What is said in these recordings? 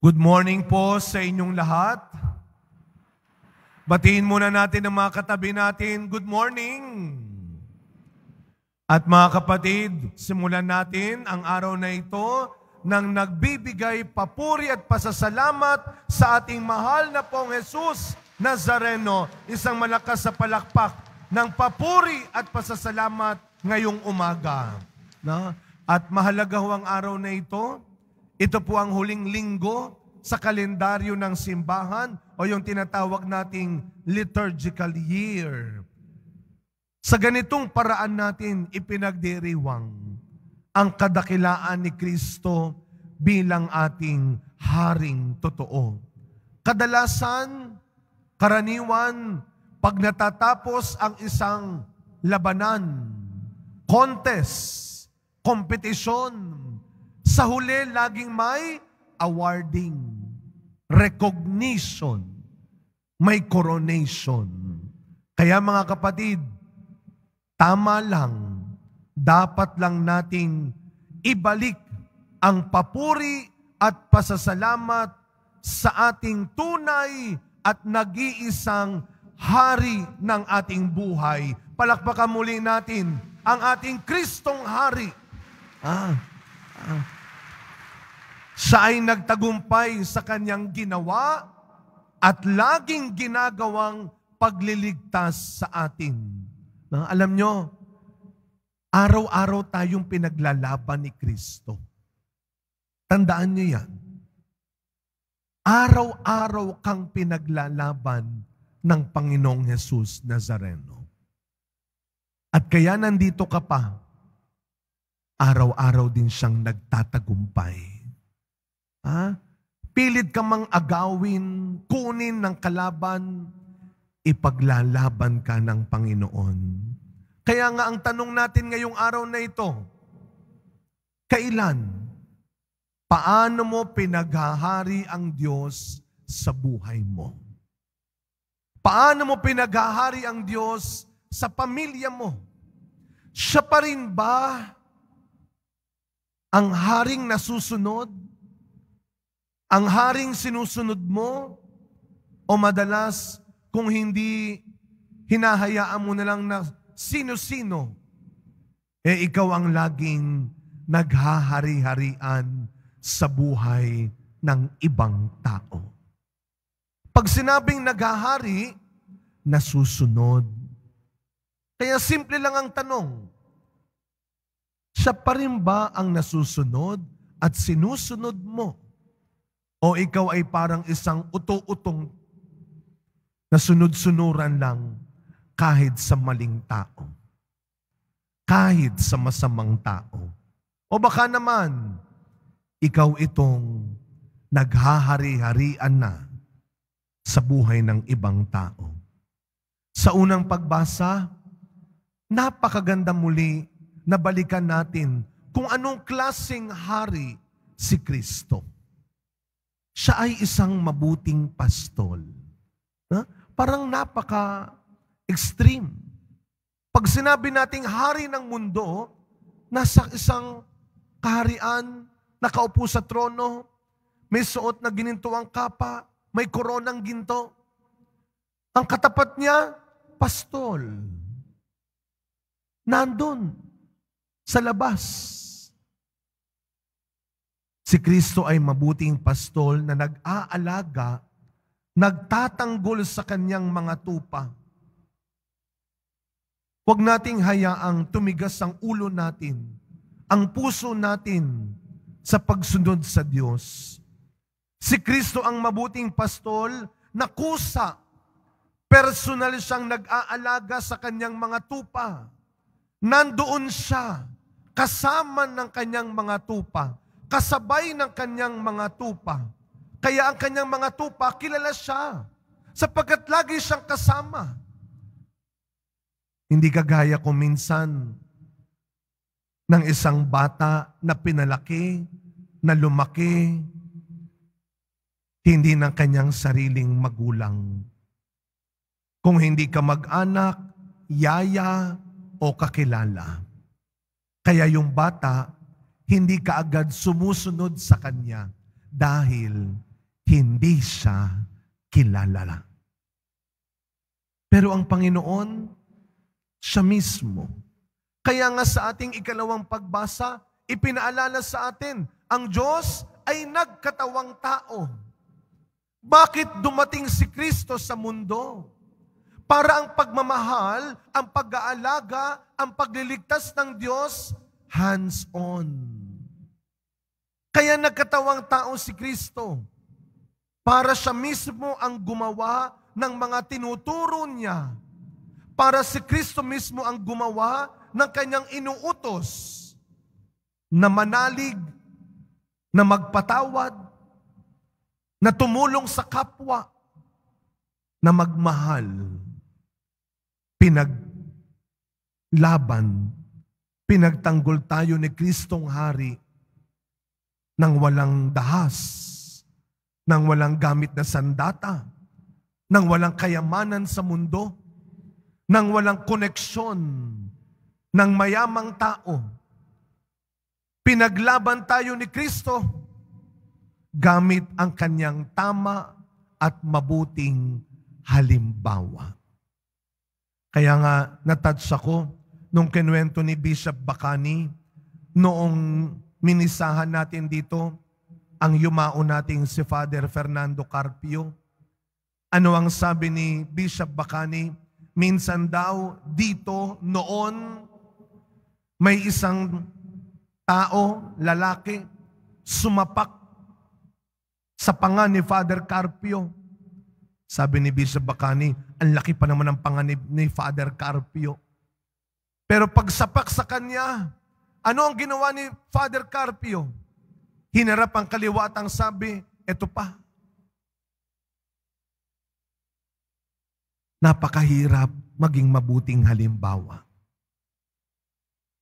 Good morning po sa inyong lahat. Batiin muna natin ang mga katabi natin. Good morning! At mga kapatid, simulan natin ang araw na ito nang nagbibigay papuri at pasasalamat sa ating mahal na pong Jesus Nazareno. Isang malakas sa palakpak ng papuri at pasasalamat ngayong umaga. No? At mahalaga ho ang araw na ito. Ito po ang huling linggo sa kalendaryo ng simbahan o yung tinatawag nating liturgical year. Sa ganitong paraan natin ipinagdiriwang ang kadakilaan ni Kristo bilang ating haring totoo. Kadalasan, karaniwan, pag natatapos ang isang labanan, contest, kompetisyon, sa huli laging may awarding, recognition, may coronation. Kaya mga kapatid, tama lang, dapat lang nating ibalik ang papuri at pasasalamat sa ating tunay at nag-iisang hari ng ating buhay. Palakpakan muli natin ang ating Kristong Hari. Siya ay nagtagumpay sa kanyang ginawa at laging ginagawang pagliligtas sa atin. Alam nyo, araw-araw tayong pinaglalaban ni Kristo. Tandaan nyo yan. Araw-araw kang pinaglalaban ng Panginoong Jesus Nazareno. At kaya nandito ka pa, araw-araw din siyang nagtatagumpay. Pilit ka mang agawin, kunin ng kalaban, ipaglalaban ka ng Panginoon. Kaya nga ang tanong natin ngayong araw na ito, kailan? Paano mo pinaghahari ang Diyos sa buhay mo? Paano mo pinaghahari ang Diyos sa pamilya mo? Siya pa rin ba ang haring nasusunod? Ang haring sinusunod mo? O madalas, kung hindi hinahayaan mo na lang na sino-sino, ikaw ang laging naghahari-harian sa buhay ng ibang tao. Pag sinabing naghahari, nasusunod. Kaya simple lang ang tanong, siya pa rin ba ang nasusunod at sinusunod mo? O ikaw ay parang isang uto-utong na sunod-sunuran lang kahit sa maling tao, kahit sa masamang tao? O baka naman, ikaw itong naghahari-harian na sa buhay ng ibang tao. Sa unang pagbasa, napakaganda muli na balikan natin kung anong klaseng hari si Kristo. Siya ay isang mabuting pastol. Parang napaka-extreme. Pag sinabi nating hari ng mundo, nasa isang kaharian, nakaupo sa trono, may suot na ginintuang kapa, may koronang ginto. Ang katapat niya, pastol. Nandun, sa labas. Si Kristo ay mabuting pastol na nag-aalaga, nagtatanggol sa kanyang mga tupa. Huwag nating hayaang tumigas ang ulo natin, ang puso natin sa pagsunod sa Diyos. Si Kristo ang mabuting pastol na kusa. Personal siyang nag-aalaga sa kanyang mga tupa. Nandoon siya, kasama ng kanyang mga tupa. Kasabay ng kanyang mga tupa. Kaya ang kanyang mga tupa, kilala siya. Sapagkat lagi siyang kasama. Hindi kagaya kung minsan ng isang bata na pinalaki, na lumaki, hindi ng kanyang sariling magulang. Kung hindi ka mag-anak, yaya, o kakilala. Kaya yung bata, hindi kaagad sumusunod sa kanya dahil hindi siya kilala. Pero ang Panginoon, siya mismo. Kaya nga sa ating ikalawang pagbasa, ipinaalala sa atin, ang Diyos ay nagkatawang tao. Bakit dumating si Kristo sa mundo? Para ang pagmamahal, ang pag-aalaga, ang pagliligtas ng Diyos, hands-on. Kaya nagkatawang tao si Kristo. Para siya mismo ang gumawa ng mga tinuturo niya. Para si Kristo mismo ang gumawa ng kanyang inuutos na manalig, na magpatawad, na tumulong sa kapwa, na magmahal, pinaglaban, pinagtanggol tayo ni Kristong Hari nang walang dahas, nang walang gamit na sandata, nang walang kayamanan sa mundo, nang walang koneksyon ng mayamang tao. Pinaglaban tayo ni Kristo gamit ang kanyang tama at mabuting halimbawa. Kaya nga natouch ako nung kinuwento ni Bishop Bacani noong minisahan natin dito ang yumao nating si Father Fernando Carpio. Ano ang sabi ni Bishop Bacani? Minsan daw dito noon may isang tao, lalaki, sumapak sa panga ni Father Carpio. Sabi ni Bishop Bacani, ang laki pa naman ng panga ni Father Carpio. Pero pagsapak sa kanya, ano ang ginawa ni Father Carpio? Hinarap ang kaliwa at ang sabi, eto pa. Napakahirap maging mabuting halimbawa.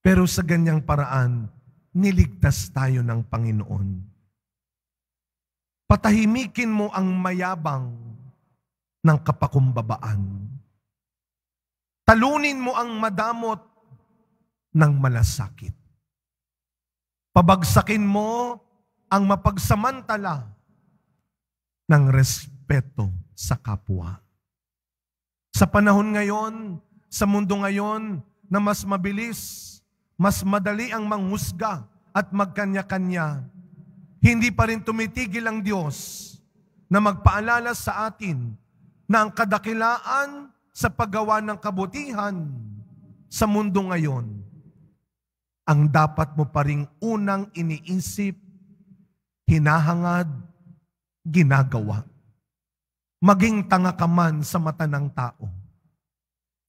Pero sa ganyang paraan, niligtas tayo ng Panginoon. Patahimikin mo ang mayabang ng kapakumbabaan. Talunin mo ang madamot ng malasakit. Pabagsakin mo ang mapagsamantala ng respeto sa kapwa. Sa panahon ngayon, sa mundo ngayon na mas mabilis, mas madali ang manghusga at magkanya-kanya, hindi pa rin tumitigil ang Diyos na magpaalala sa atin na ang kadakilaan sa paggawa ng kabutihan sa mundo ngayon, ang dapat mo pa ring unang iniisip, hinahangad, ginagawa. Maging tanga ka man sa mata ng tao,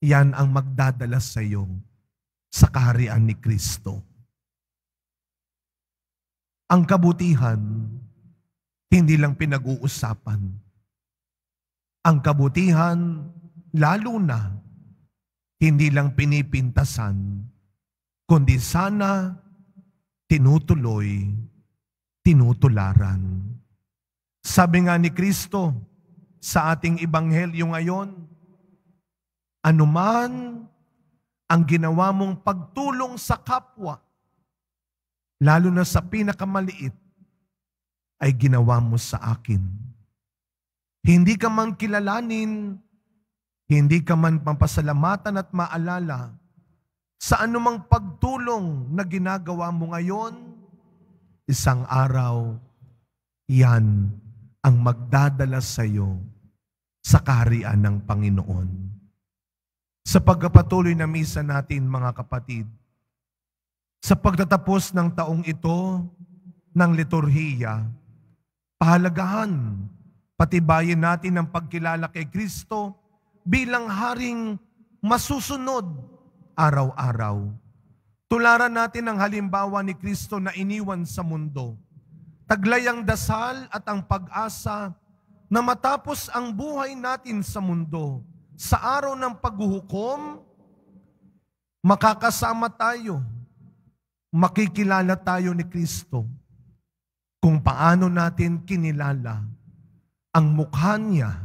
yan ang magdadala sa iyo sa kaharian ni Kristo. Ang kabutihan, hindi lang pinag-uusapan. Ang kabutihan, lalo na, hindi lang pinipintasan, kundi sana tinutuloy, tinutularan. Sabi nga ni Kristo sa ating ebanghelyo ngayon, anuman ang ginawa mong pagtulong sa kapwa, lalo na sa pinakamaliit, ay ginawa mo sa akin. Hindi ka man kilalanin, hindi ka man pampasalamatan at maalala sa anumang pagtulong na ginagawa mo ngayon, isang araw, yan ang magdadala sa iyo sa kaharian ng Panginoon. Sa pagpapatuloy na misa natin, mga kapatid, sa pagtatapos ng taong ito ng liturhiya, pahalagahan, patibayin natin ang pagkilala kay Kristo bilang haring masusunod araw-araw. Tularan natin ang halimbawa ni Kristo na iniwan sa mundo. Taglay ang dasal at ang pag-asa na matapos ang buhay natin sa mundo, sa araw ng paghuhukom, makakasama tayo, makikilala tayo ni Kristo kung paano natin kinilala ang mukha niya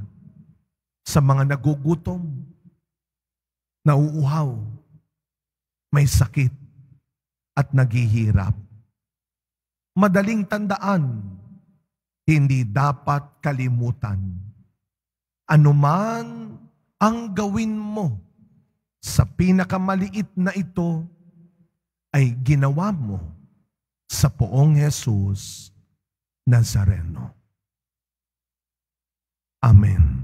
sa mga nagugutom, nauuhaw, may sakit at naghihirap. Madaling tandaan hindi dapat kalimutan. Anuman ang gawin mo sa pinakamaliit na ito, ay ginawa mo sa Poong Jesus Nazareno. Amen.